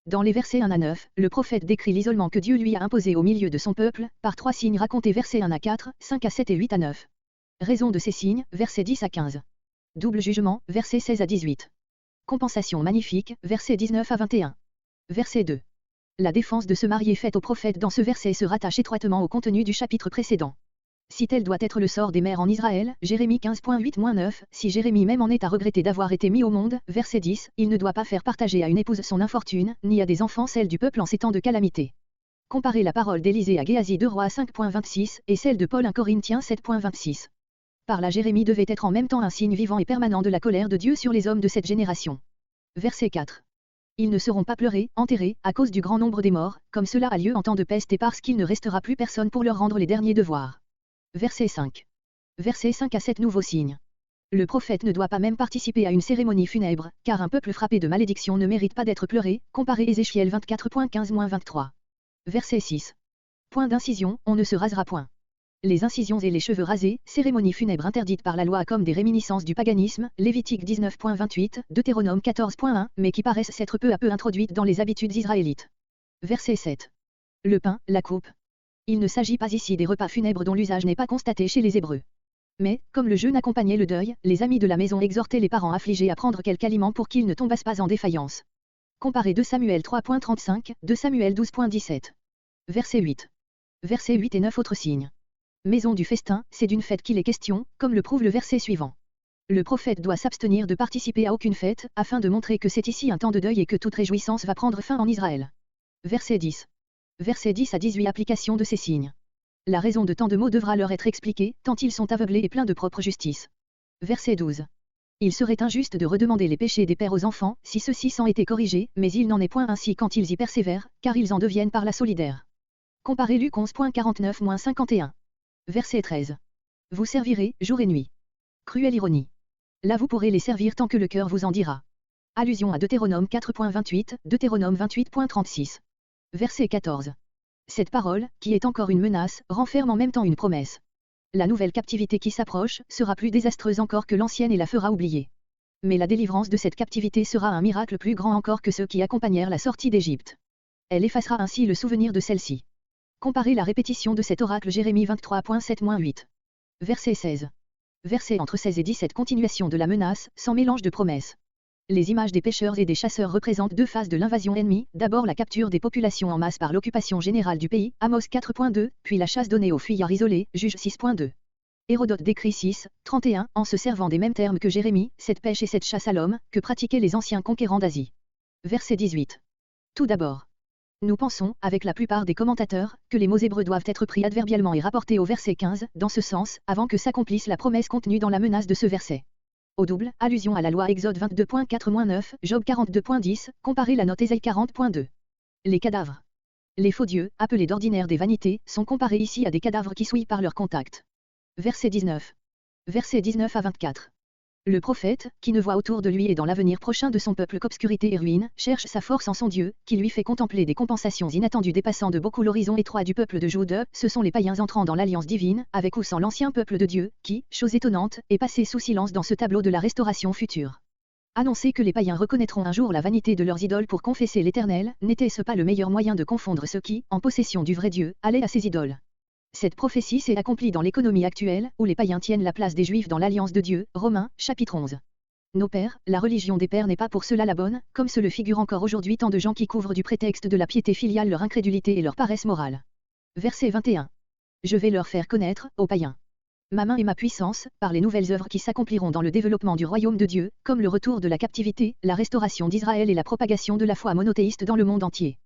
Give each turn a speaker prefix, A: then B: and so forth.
A: Dans les versets 1 à 9, le prophète décrit l'isolement que Dieu lui a imposé au milieu de son peuple, par 3 signes racontés versets 1 à 4, 5 à 7 et 8 à 9. Raison de ces signes, versets 10 à 15. Double jugement, versets 16 à 18. Compensation magnifique, versets 19 à 21. Verset 2. La défense de se marier faite au prophète dans ce verset se rattache étroitement au contenu du chapitre précédent. Si tel doit être le sort des mères en Israël, Jérémie 15.8-9, si Jérémie même en est à regretter d'avoir été mis au monde, verset 10, il ne doit pas faire partager à une épouse son infortune, ni à des enfants celle du peuple en ces temps de calamité. Comparez la parole d'Élisée à Géasi 2 Rois 5.26, et celle de Paul 1 Corinthiens 7.26. Par là Jérémie devait être en même temps un signe vivant et permanent de la colère de Dieu sur les hommes de cette génération. Verset 4. Ils ne seront pas pleurés, enterrés, à cause du grand nombre des morts, comme cela a lieu en temps de peste et parce qu'il ne restera plus personne pour leur rendre les derniers devoirs. Verset 5. Versets 5 à 7 nouveaux signes. Le prophète ne doit pas même participer à une cérémonie funèbre, car un peuple frappé de malédiction ne mérite pas d'être pleuré, comparé Ézéchiel 24.15-23. Verset 6. Point d'incision, on ne se rasera point. Les incisions et les cheveux rasés, cérémonie funèbre interdite par la loi comme des réminiscences du paganisme, Lévitique 19.28, Deutéronome 14.1, mais qui paraissent s'être peu à peu introduites dans les habitudes israélites. Verset 7. Le pain, la coupe. Il ne s'agit pas ici des repas funèbres dont l'usage n'est pas constaté chez les Hébreux. Mais, comme le jeûne accompagnait le deuil, les amis de la maison exhortaient les parents affligés à prendre quelque aliment pour qu'ils ne tombassent pas en défaillance. Comparez 2 Samuel 3.35, 2 Samuel 12.17. Verset 8. Versets 8 et 9 autres signes. Maison du festin, c'est d'une fête qu'il est question, comme le prouve le verset suivant. Le prophète doit s'abstenir de participer à aucune fête, afin de montrer que c'est ici un temps de deuil et que toute réjouissance va prendre fin en Israël. Verset 10. Versets 10 à 18 application de ces signes. La raison de tant de mots devra leur être expliquée, tant ils sont aveuglés et pleins de propre justice. Verset 12. Il serait injuste de redemander les péchés des pères aux enfants, si ceux-ci s'en étaient corrigés, mais il n'en est point ainsi quand ils y persévèrent, car ils en deviennent par la solidaire. Comparez Luc 11.49-51. Verset 13. Vous servirez, jour et nuit. Cruelle ironie. Là vous pourrez les servir tant que le cœur vous en dira. Allusion à Deutéronome 4.28, Deutéronome 28.36. Verset 14. Cette parole, qui est encore une menace, renferme en même temps une promesse. La nouvelle captivité qui s'approche sera plus désastreuse encore que l'ancienne et la fera oublier. Mais la délivrance de cette captivité sera un miracle plus grand encore que ceux qui accompagnèrent la sortie d'Égypte. Elle effacera ainsi le souvenir de celle-ci. Comparez la répétition de cet oracle Jérémie 23.7-8. Verset 16. Verset entre 16 et 17 continuation de la menace, sans mélange de promesses. Les images des pêcheurs et des chasseurs représentent deux phases de l'invasion ennemie, d'abord la capture des populations en masse par l'occupation générale du pays, Amos 4.2, puis la chasse donnée aux fuyards isolés, Juge 6.2. Hérodote décrit 6.31, en se servant des mêmes termes que Jérémie, cette pêche et cette chasse à l'homme, que pratiquaient les anciens conquérants d'Asie. Verset 18. Tout d'abord. Nous pensons, avec la plupart des commentateurs, que les mots hébreux doivent être pris adverbialement et rapportés au verset 15, dans ce sens, avant que s'accomplisse la promesse contenue dans la menace de ce verset. Au double, allusion à la loi Exode 22.4-9, Job 42.10, comparez la note Ésaïe 40.2. Les cadavres. Les faux dieux, appelés d'ordinaire des vanités, sont comparés ici à des cadavres qui souillent par leur contact. Verset 19. Versets 19 à 24. Le prophète, qui ne voit autour de lui et dans l'avenir prochain de son peuple qu'obscurité et ruine, cherche sa force en son Dieu, qui lui fait contempler des compensations inattendues dépassant de beaucoup l'horizon étroit du peuple de Jude. Ce sont les païens entrant dans l'alliance divine, avec ou sans l'ancien peuple de Dieu, qui, chose étonnante, est passé sous silence dans ce tableau de la restauration future. Annoncer que les païens reconnaîtront un jour la vanité de leurs idoles pour confesser l'Éternel, n'était-ce pas le meilleur moyen de confondre ceux qui, en possession du vrai Dieu, allaient à ces idoles? Cette prophétie s'est accomplie dans l'économie actuelle, où les païens tiennent la place des Juifs dans l'alliance de Dieu, Romains, chapitre 11. Nos pères, la religion des pères n'est pas pour cela la bonne, comme se le figure encore aujourd'hui tant de gens qui couvrent du prétexte de la piété filiale leur incrédulité et leur paresse morale. Verset 21. Je vais leur faire connaître, aux païens, ma main et ma puissance, par les nouvelles œuvres qui s'accompliront dans le développement du royaume de Dieu, comme le retour de la captivité, la restauration d'Israël et la propagation de la foi monothéiste dans le monde entier.